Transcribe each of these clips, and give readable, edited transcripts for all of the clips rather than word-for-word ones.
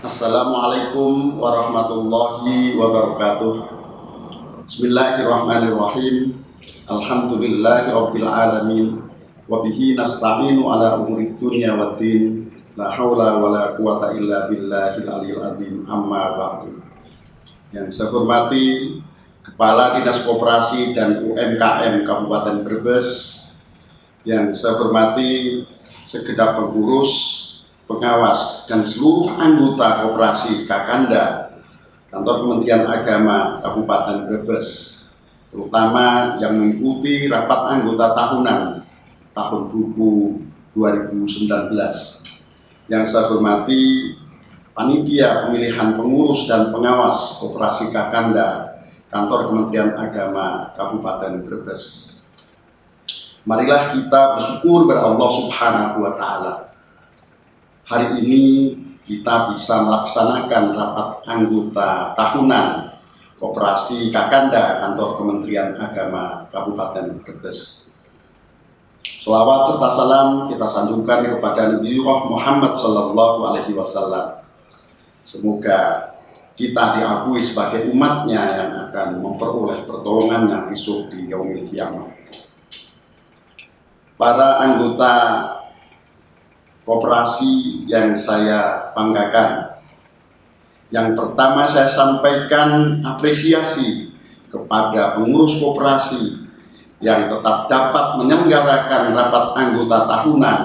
Assalamualaikum warahmatullahi wabarakatuh. Bismillahirrahmanirrahim. Alhamdulillahirabbil alamin. Wa bihi nasta'inu ala umuri dunya waddin. La haula wala quwata illa billahil aliyil azim. Amma ba'du. Yang saya hormati Kepala Dinas Koperasi dan UMKM Kabupaten Brebes, yang saya hormati segenap pengurus, pengawas, dan seluruh anggota koperasi Kakanda Kantor Kementerian Agama Kabupaten Brebes, terutama yang mengikuti rapat anggota tahunan tahun buku 2019. Yang saya hormati panitia pemilihan pengurus dan pengawas koperasi Kakanda Kantor Kementerian Agama Kabupaten Brebes. Marilah kita bersyukur kepada Allah Subhanahu wa Ta'ala. Hari ini kita bisa melaksanakan rapat anggota tahunan Koperasi Kakanda Kantor Kementerian Agama Kabupaten Brebes. Sholawat serta salam kita sanjungkan kepada Nabiullah Muhammad SAW. Semoga kita diakui sebagai umatnya yang akan memperoleh pertolongannya besok di yaumil qiyamah. Para anggota koperasi yang saya banggakan, yang pertama saya sampaikan apresiasi kepada pengurus koperasi yang tetap dapat menyelenggarakan rapat anggota tahunan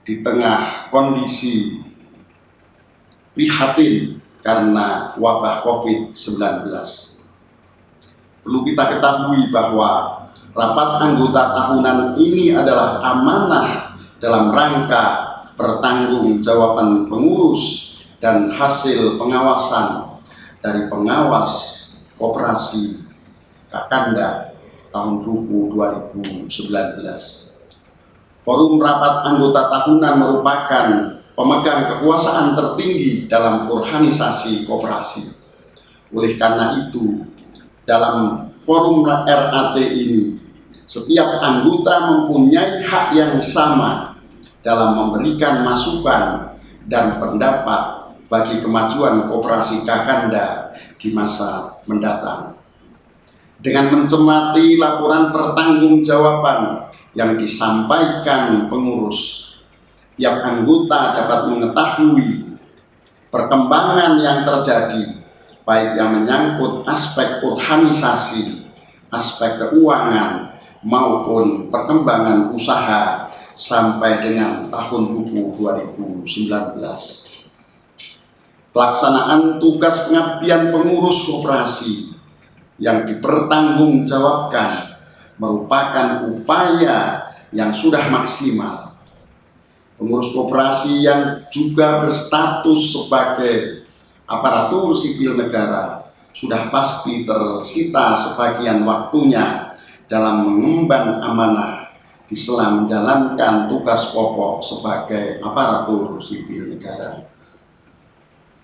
di tengah kondisi prihatin karena wabah COVID-19. Perlu kita ketahui bahwa rapat anggota tahunan ini adalah amanah dalam rangka pertanggungjawaban pengurus dan hasil pengawasan dari pengawas koperasi Kakanda tahun buku 2019. Forum rapat anggota tahunan merupakan pemegang kekuasaan tertinggi dalam organisasi koperasi. Oleh karena itu, dalam forum RAT ini, setiap anggota mempunyai hak yang sama dalam memberikan masukan dan pendapat bagi kemajuan koperasi Kakanda di masa mendatang. Dengan mencermati laporan pertanggungjawaban yang disampaikan pengurus, tiap anggota dapat mengetahui perkembangan yang terjadi, baik yang menyangkut aspek organisasi, aspek keuangan, maupun perkembangan usaha sampai dengan tahun buku 2019. Pelaksanaan tugas pengabdian pengurus koperasi yang dipertanggungjawabkan merupakan upaya yang sudah maksimal. Pengurus koperasi yang juga berstatus sebagai aparatur sipil negara sudah pasti tersita sebagian waktunya dalam mengemban amanah di sela menjalankan tugas pokok sebagai aparatur sipil negara.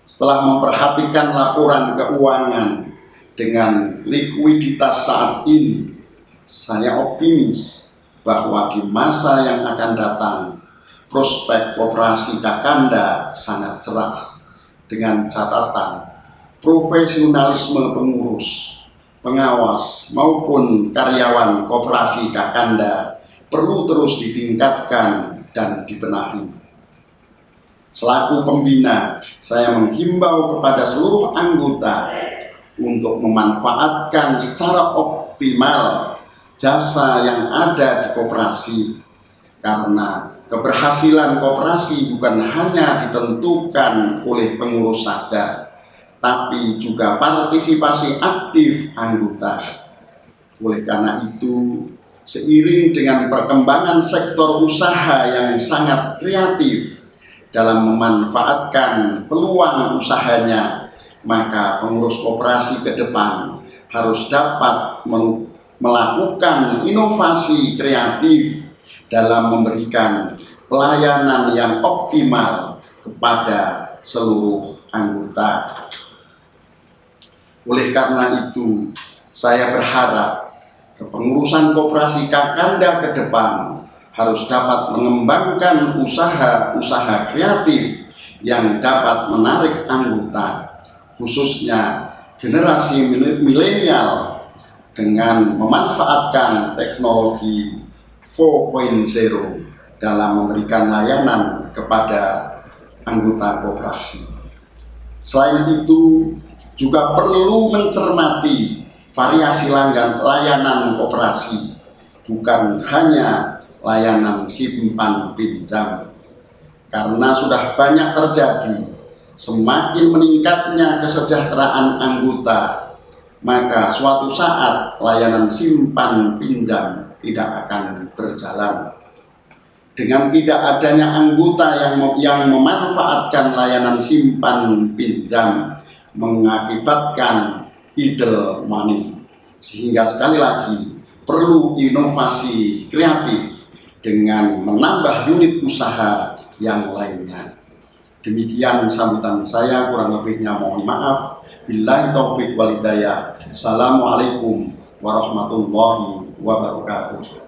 Setelah memperhatikan laporan keuangan dengan likuiditas saat ini, saya optimis bahwa di masa yang akan datang, prospek koperasi Kakanda sangat cerah dengan catatan profesionalisme pengurus, pengawas, maupun karyawan koperasi Kakanda perlu terus ditingkatkan dan dibenahi. Selaku pembina, saya menghimbau kepada seluruh anggota untuk memanfaatkan secara optimal jasa yang ada di koperasi, karena keberhasilan koperasi bukan hanya ditentukan oleh pengurus saja, tapi juga partisipasi aktif anggota. Oleh karena itu, seiring dengan perkembangan sektor usaha yang sangat kreatif dalam memanfaatkan peluang usahanya, maka pengurus koperasi ke depan harus dapat melakukan inovasi kreatif dalam memberikan pelayanan yang optimal kepada seluruh anggota. Oleh karena itu, saya berharap kepengurusan koperasi Kakanda ke depan harus dapat mengembangkan usaha-usaha kreatif yang dapat menarik anggota, khususnya generasi milenial, dengan memanfaatkan teknologi 4.0 dalam memberikan layanan kepada anggota koperasi. Selain itu, juga perlu mencermati variasi layanan koperasi, bukan hanya layanan simpan pinjam. Karena sudah banyak terjadi, semakin meningkatnya kesejahteraan anggota, maka suatu saat layanan simpan pinjam tidak akan berjalan. Dengan tidak adanya anggota yang memanfaatkan layanan simpan pinjam mengakibatkan idle money, sehingga sekali lagi perlu inovasi kreatif dengan menambah unit usaha yang lainnya. Demikian sambutan saya, kurang lebihnya mohon maaf. Billahi taufiq wal hidayah. Assalamualaikum warahmatullahi wabarakatuh.